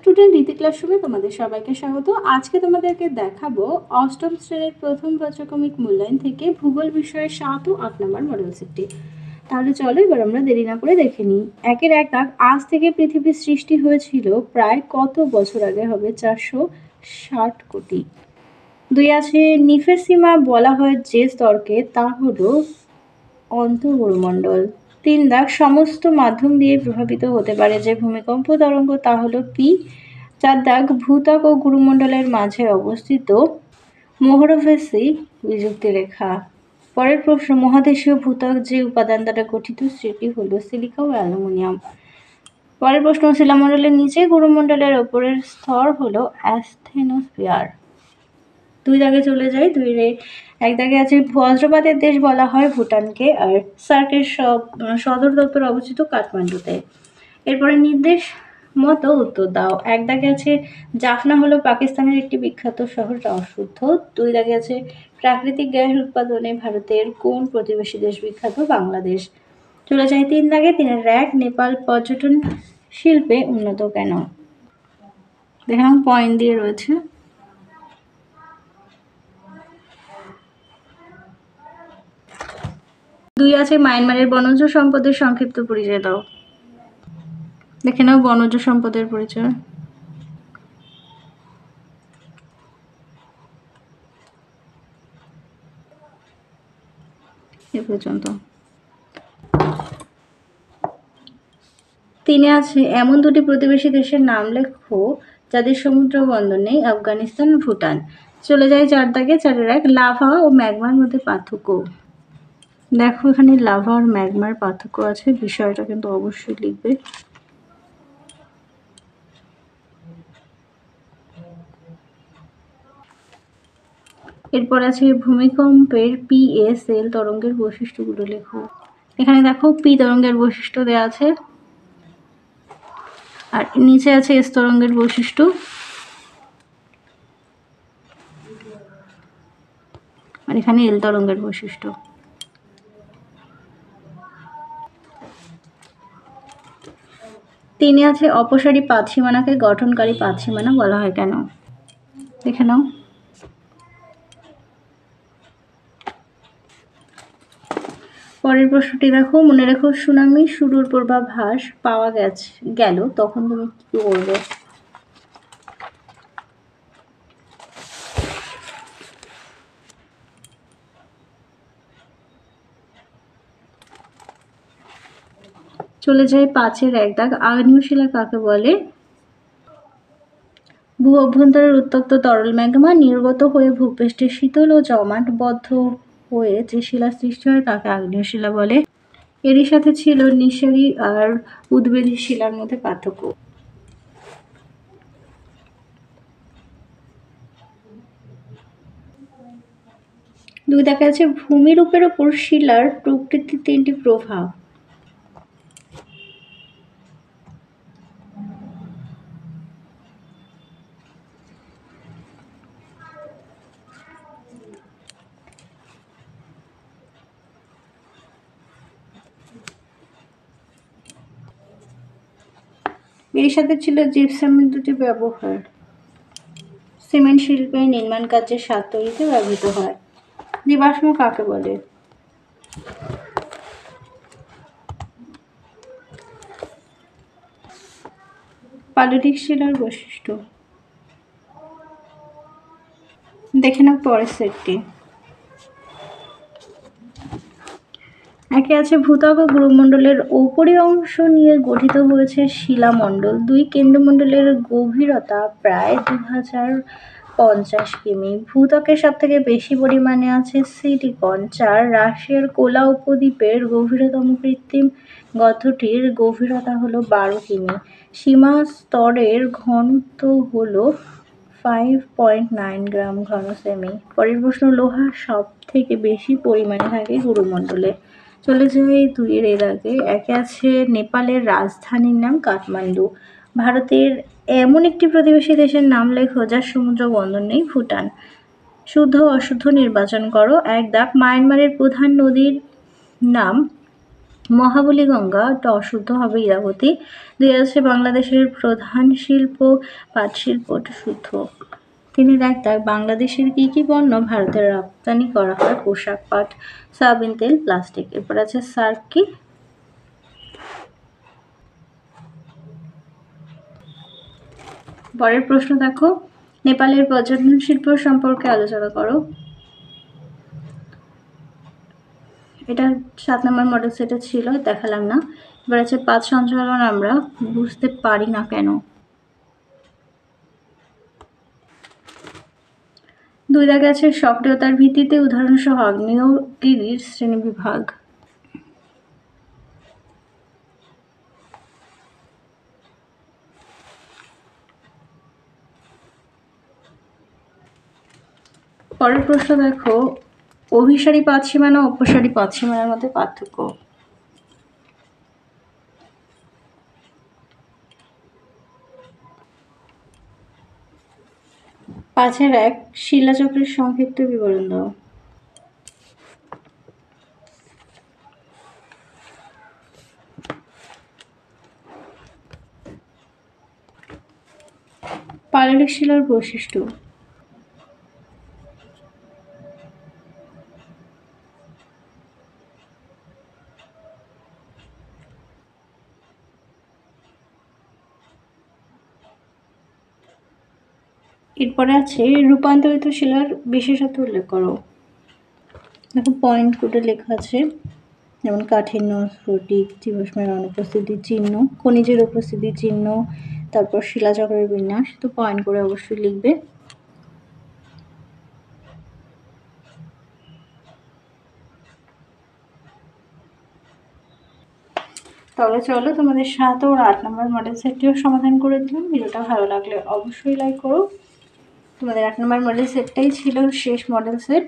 Student রীতি ক্লাসরুমে তোমাদের সবাইকে স্বাগত। আজকে তোমাদেরকে দেখাবো অষ্টম শ্রেণীর প্রথম পর্যায়ক্রমিক মূল্যায়ন থেকে ভূগোল বিষয়ের 7 ও 8 নম্বর মডেল সেটটি। তাহলে চলো এবার আমরা দেরি না করে দেখে নিই। একের এক দাগ, আজ থেকে পৃথিবীর সৃষ্টি হয়েছিল প্রায় কত বছর আগে? হবে 460 কোটি। 2 আছে নিফের সীমা বলা হয় যে স্তরকে, তা হলো অন্তঃগুরুমণ্ডল। 3 দাগ, সমস্ত মাধ্যম দিয়ে প্রভাবিত হতে পারে যে ভূমিকম্প তরঙ্গ, তা হলো পি। 4 দাগ, ভূত্বক ও গুরুমণ্ডলের মাঝে অবস্থিত মোহরভেসি বিযুক্তি রেখা। পরের প্রশ্ন, মহাদেশীয় ভূত্বক যে উপাদান দ্বারা গঠিত সেটি হলো সিলিকা ও অ্যালুমিনিয়াম। পরের প্রশ্ন, শিলামণ্ডলের নিচে গুরুমণ্ডলের ওপরের স্তর হলো অ্যাসথেনোস্ফিয়ার। 2 দাগে চলে যাই। 1 দাগে আছে বজ্রপাতের দেশ বলা হয় ভুটানকে, আর সার্কের সদর দপ্তর অবস্থিত কাঠমান্ডুতে। এরপরে নির্দেশ মতো উত্তর দাও। 1 দাগে আছে জাফনা হলো পাকিস্তানের একটি বিখ্যাত শহর, অশুদ্ধ। 2 দাগে আছে প্রাকৃতিক গ্যাস উৎপাদনে ভারতের কোন প্রতিবেশী দেশ বিখ্যাত? বাংলাদেশ। চলে যাই 3 দাগে। 3-এর 1, নেপাল পর্যটন শিল্পে উন্নত কেন? দেখলাম পয়েন্ট দিয়ে রয়েছে। 2 আছে মায়ানমারের বনজ সম্পদের সংক্ষিপ্ত পরিচয় দাও। দেখে নাও বনজ সম্পদের পরিচয়। এ পর্যন্ত। 3 আছে এমন দুটি প্রতিবেশী দেশের নাম লেখো যাদের সমুদ্র বন্দর নেই, আফগানিস্তান, ভুটান। চলে যাই 4 দাগে। 4-এর 1, লাভা ও ম্যাগমার মধ্যে পার্থক্য। দেখো এখানে লাভা আর ম্যাগমার পার্থক্য আছে, বিষয়টা কিন্তু অবশ্যই লিখবে। এরপর আছে ভূমিকম্পের পিএসএল তরঙ্গের বৈশিষ্ট্যগুলো লেখো। এখানে দেখো পি তরঙ্গের বৈশিষ্ট্য দেওয়া আছে, আর নিচে আছে এস তরঙ্গের বৈশিষ্ট্য, আর এখানে এল তরঙ্গের বৈশিষ্ট্য। তিনে আছে অপসারী পাতসীমানাকে গঠনকারী পাতসীমানা বলা হয় কেন? দেখে নাও। পরের প্রশ্নটি দেখো, মনে রেখো সুনামি শুরুর পূর্বাভাস পাওয়া গেল, তখন তুমি কি করবে? চলে যায় 5-এর 1 দাগ, আগ্নেয় শিলা কাকে বলে? ভূ অভ্যন্তরের উত্তপ্ত তরল ম্যাগমা নির্গত হয়ে ভূপৃষ্ঠে শীতল ও জমাটবদ্ধ হয়ে যে শিলা সৃষ্টি হয় তাকে আগ্নেয় শিলা বলে। এরই সাথে ছিল নিঃসারী আর উদ্ভিদী শিলার মধ্যে পার্থক্য। দুই দেখা যাচ্ছে ভূমিরূপের উপর শিলার প্রকৃতির 3টি প্রভাব। এর সাথে ছিল জিপসামের 2টি ব্যবহার। সিমেন্ট শিল্পে নির্মাণ কাজে সার তৈরিতে ব্যবহৃত হয়। জীবাশ্ম কাকে বলে? পাললিক শিলার বৈশিষ্ট্য। দেখে নাও পরের সেটটি। একে আছে ভূত্বক ও গুরুমণ্ডলের উপরি অংশ নিয়ে গঠিত হয়েছে শিলামণ্ডল। 2 কেন্দ্রমণ্ডলের গভীরতা প্রায় 2050 কিমি। ভূত্বকের সব থেকে বেশি পরিমাণে আছে সিলিকন। 4 রাশিয়ার কোলা উপদ্বীপের গভীরতম কৃত্রিম গর্তটির গভীরতা হলো 12 কিমি। সীমা স্তরের ঘনত্ব হলো 5.9 গ্রাম ঘন সেমি। পরের প্রশ্ন, লোহা সব থেকে বেশি পরিমাণে থাকে গুরুমণ্ডলে। চলে যাই 2-এর এর আগে। একে আছে নেপালের রাজধানীর নাম কাঠমান্ডু। ভারতের এমন একটি প্রতিবেশী দেশের নাম লেখো যার সমুদ্র বন্দর নেই, ভুটান। শুদ্ধ অশুদ্ধ নির্বাচন করো। 1 দাগ, মায়ানমারের প্রধান নদীর নাম মহাবলী গঙ্গা, ওটা অশুদ্ধ হবে ইরাবতী। 2 আছে বাংলাদেশের প্রধান শিল্প পাট শিল্প, ওটা শুদ্ধ। 3 দাগ বাংলাদেশের কি কি পণ্য ভারতে রপ্তানি করা হয়? পোশাক, পাট, সয়াবিন তেল, প্লাস্টিক। এরপর আছে সার্ক কি? পরের প্রশ্ন দেখো, নেপালের পর্যটন শিল্প সম্পর্কে আলোচনা করো। এটা 7 নম্বর মডেল সেটে ছিল, দেখালাম না। এবার আছে পাঁচ সঞ্চালন আমরা বুঝতে পারি না কেন। 2 দাগে আছে সক্রিয়তার ভিত্তিতে উদাহরণসহ আগ্নেয়গিরির শ্রেণীবিভাগ। পরের প্রশ্ন দেখো, অভিসারী পথসীমানা ও অপসারী পথসীমানার মধ্যে পার্থক্য। পাঁচের 1 শিলাচক্রের সংক্ষিপ্ত বিবরণ দাও। পাললিক শিলার বৈশিষ্ট্য। এরপরে আছে রূপান্তরিত শিলার বিশেষত্ব উল্লেখ করো। দেখো পয়েন্ট কোডে লেখা আছে, যেমন কাঠিন্য, স্ফটিক, জীবাশ্মের অনুপস্থিতির চিহ্ন, খনিজের উপস্থিতির চিহ্ন, তারপর শিলাচক্রের বিন্যাস। তো পয়েন্ট করে অবশ্যই লিখবে। তাহলে চলো তোমাদের 7 ও 8 নম্বর মডেল সেটটিও সমাধান করে দিলাম। ভিডিওটা ভালো লাগলে অবশ্যই লাইক করো। তোমাদের 8 নম্বর মডেল সেটটাই ছিল শেষ মডেল সেট।